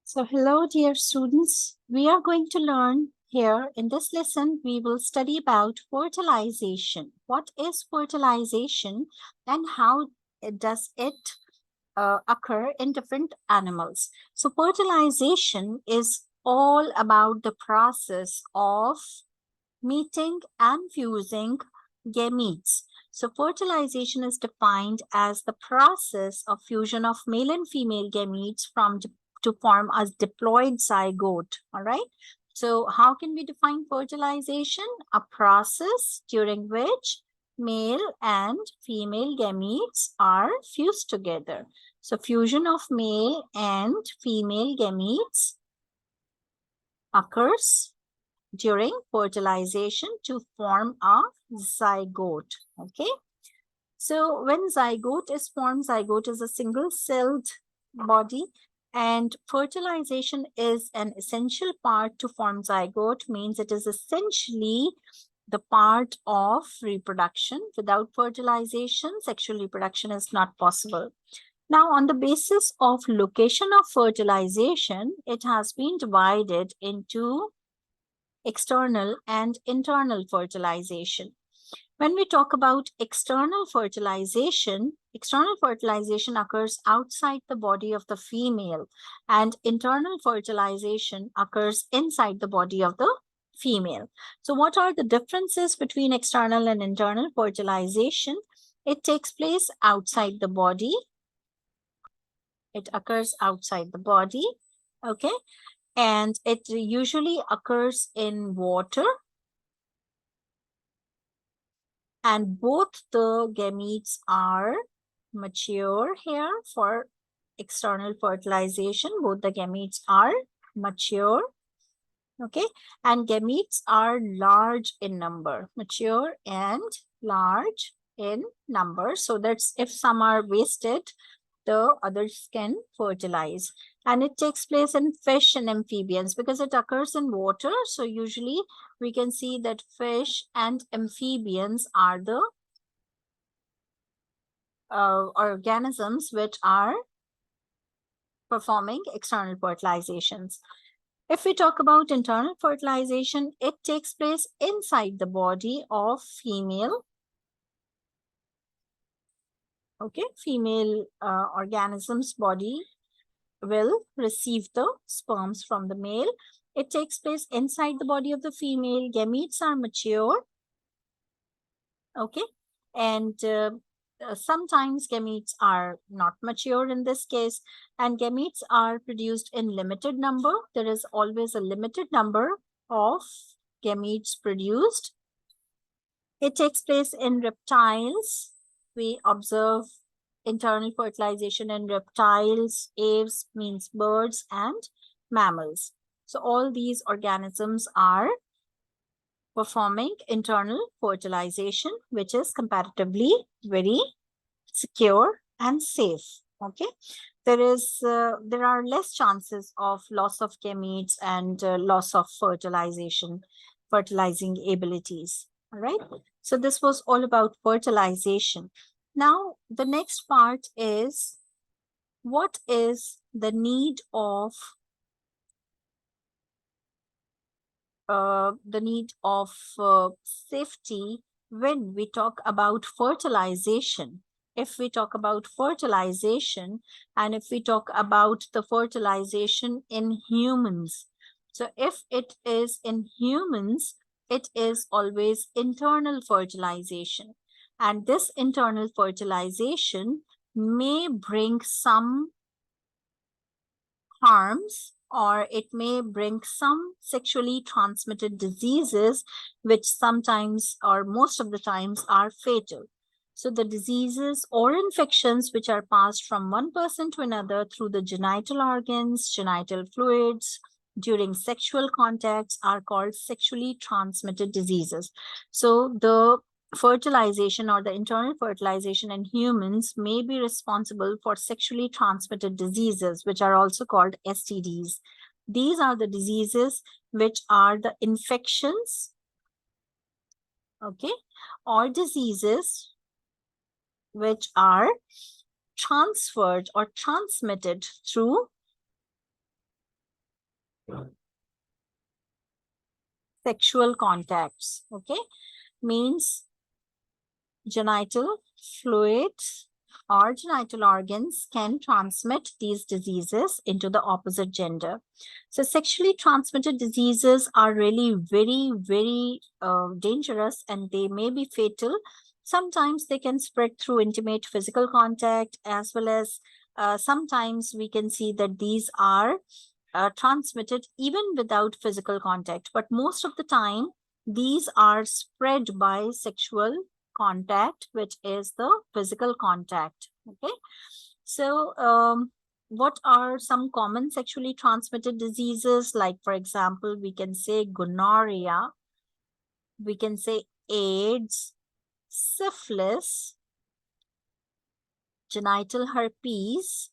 So hello dear students, we are going to learn here in this lesson, we will study about fertilization. What is fertilization and how does it occur in different animals? So fertilization is all about the process of meeting and fusing gametes. So fertilization is defined as the process of fusion of male and female gametes to form a diploid zygote. All right. So how can we define fertilization? A process during which male and female gametes are fused together. So fusion of male and female gametes occurs during fertilization to form a zygote. Okay. So when zygote is formed, zygote is a single-celled body, and fertilization is an essential part to form zygote, means it is essentially the part of reproduction. Without fertilization, sexual reproduction is not possible. Now, on the basis of location of fertilization, it has been divided into external and internal fertilization. When we talk about external fertilization occurs outside the body of the female, and internal fertilization occurs inside the body of the female. So what are the differences between external and internal fertilization? It takes place outside the body. It occurs outside the body. Okay. And it usually occurs in water, and both the gametes are mature here for external fertilization. Both the gametes are mature. Okay, and gametes are large in number, mature and large in number, so that's if some are wasted, the others can fertilize. And it takes place in fish and amphibians because it occurs in water. So usually we can see that fish and amphibians are the organisms which are performing external fertilizations. If we talk about internal fertilization, it takes place inside the body of female. Okay, female organism's body will receive the sperms from the male. It takes place inside the body of the female. Gametes are mature. Okay, and sometimes gametes are not mature in this case, and gametes are produced in limited number. There is always a limited number of gametes produced. It takes place in reptiles. We observe internal fertilization in reptiles, aves means birds, and mammals. So all these organisms are performing internal fertilization, which is comparatively very secure and safe. Okay, there are less chances of loss of gametes and loss of fertilizing abilities. All right, so this was all about fertilization. Now the next part is, what is the need of safety when we talk about fertilization? If we talk about fertilization, and if we talk about the fertilization in humans, so if it is in humans, it is always internal fertilization, and this internal fertilization may bring some harms, or it may bring some sexually transmitted diseases, which sometimes or most of the times are fatal. So the diseases or infections which are passed from one person to another through the genital organs, genital fluids, during sexual contacts are called sexually transmitted diseases. So the fertilization or the internal fertilization in humans may be responsible for sexually transmitted diseases, which are also called STDs. These are the diseases which are the infections, okay, or diseases which are transferred or transmitted through sexual contacts. Okay, means genital fluids or genital organs can transmit these diseases into the opposite gender. So sexually transmitted diseases are really very dangerous, and they may be fatal. Sometimes they can spread through intimate physical contact, as well as sometimes we can see that these are transmitted even without physical contact. But most of the time, these are spread by sexual contact, which is the physical contact. Okay. So, what are some common sexually transmitted diseases? Like, for example, we can say gonorrhea, we can say AIDS, syphilis, genital herpes.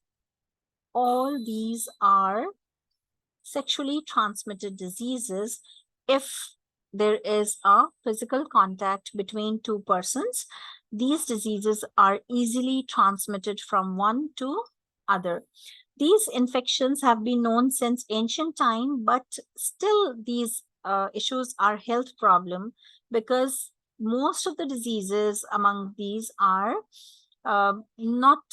All these are sexually transmitted diseases if there is a physical contact between two persons. These diseases are easily transmitted from one to other. These infections have been known since ancient time, but still these issues are health problem, because most of the diseases among these are not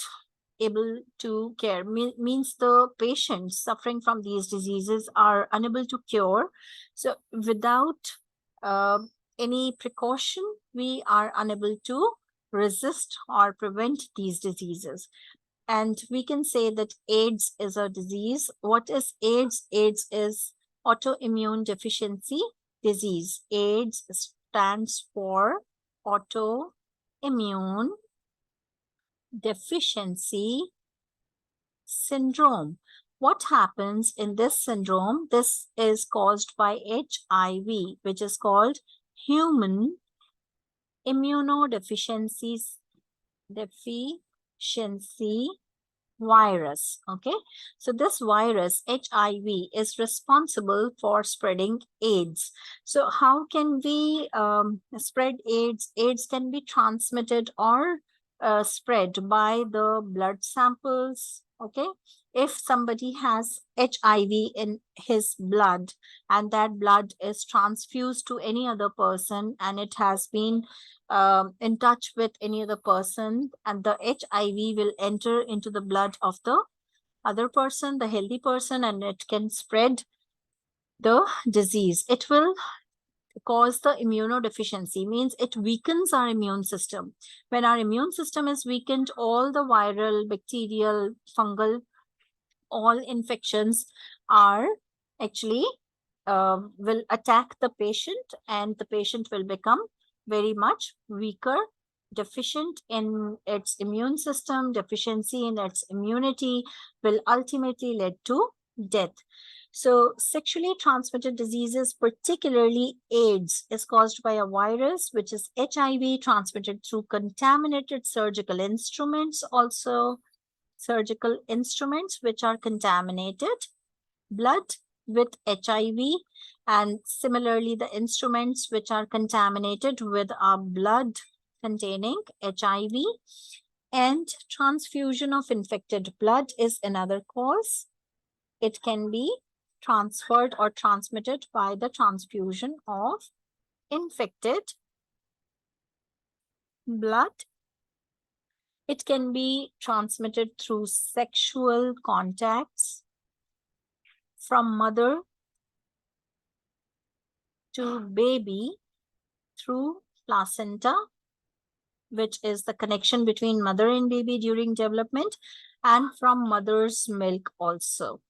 able to care. Means the patients suffering from these diseases are unable to cure. So without uh, any precaution, we are unable to resist or prevent these diseases. And we can say that AIDS is a disease. What is AIDS? AIDS is autoimmune deficiency disease. AIDS stands for autoimmune deficiency syndrome. What happens in this syndrome? This is caused by HIV, which is called human immunodeficiency virus. Okay, so this virus HIV is responsible for spreading AIDS. So how can we spread AIDS? AIDS can be transmitted or spread by the blood samples. Okay, if somebody has HIV in his blood and that blood is transfused to any other person, and it has been in touch with any other person, and the HIV will enter into the blood of the other person, the healthy person, and it can spread the disease. It will cause the immunodeficiency, means it weakens our immune system. When our immune system is weakened, all the viral, bacterial, fungal, all infections are actually will attack the patient, and the patient will become very much weaker, deficient in its immune system. Deficiency in its immunity will ultimately lead to death. So sexually transmitted diseases, particularly AIDS, is caused by a virus, which is HIV, transmitted through contaminated surgical instruments, also surgical instruments which are contaminated, blood with HIV, and similarly the instruments which are contaminated with our blood containing HIV, and transfusion of infected blood is another cause. It can be transferred or transmitted by the transfusion of infected blood. It can be transmitted through sexual contacts from mother to baby through placenta, which is the connection between mother and baby during development, and from mother's milk also.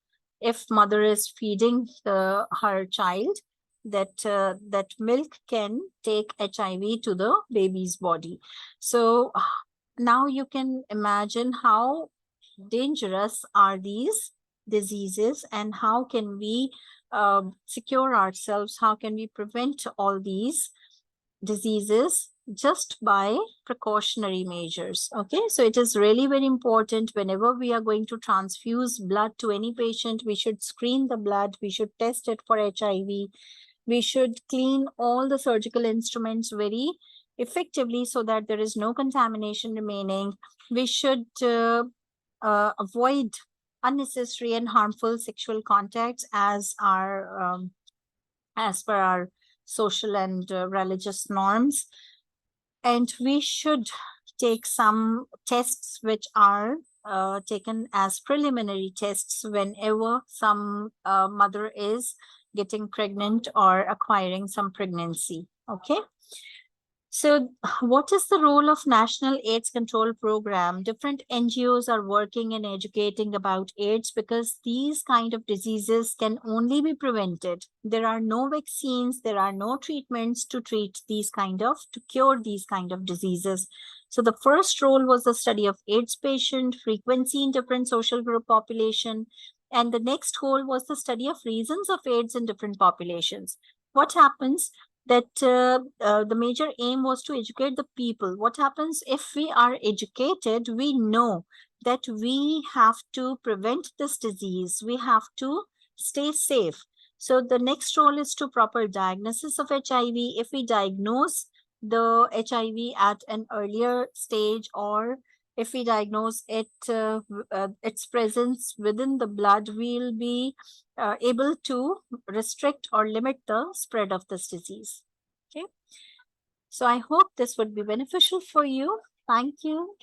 If mother is feeding her child, that milk can take HIV to the baby's body. So now you can imagine how dangerous are these diseases, and how can we secure ourselves, how can we prevent all these diseases just by precautionary measures. Okay, so it is really very important, whenever we are going to transfuse blood to any patient, we should screen the blood, we should test it for HIV, we should clean all the surgical instruments very effectively so that there is no contamination remaining. We should avoid unnecessary and harmful sexual contacts as per our social and religious norms. And we should take some tests which are taken as preliminary tests whenever some mother is getting pregnant or acquiring some pregnancy. Okay. So, what is the role of National AIDS Control Program? Different NGOs are working and educating about AIDS because these kind of diseases can only be prevented. There are no vaccines, there are no treatments to cure these kind of diseases. So, the first role was the study of AIDS patient frequency in different social group population, and the next goal was the study of reasons of AIDS in different populations. What happens? That the major aim was to educate the people. What happens if we are educated? We know that we have to prevent this disease. We have to stay safe. So the next role is to proper diagnosis of HIV. If we diagnose the HIV at an earlier stage, or if we diagnose its presence within the blood, we'll be able to restrict or limit the spread of this disease. Okay. So I hope this would be beneficial for you. Thank you.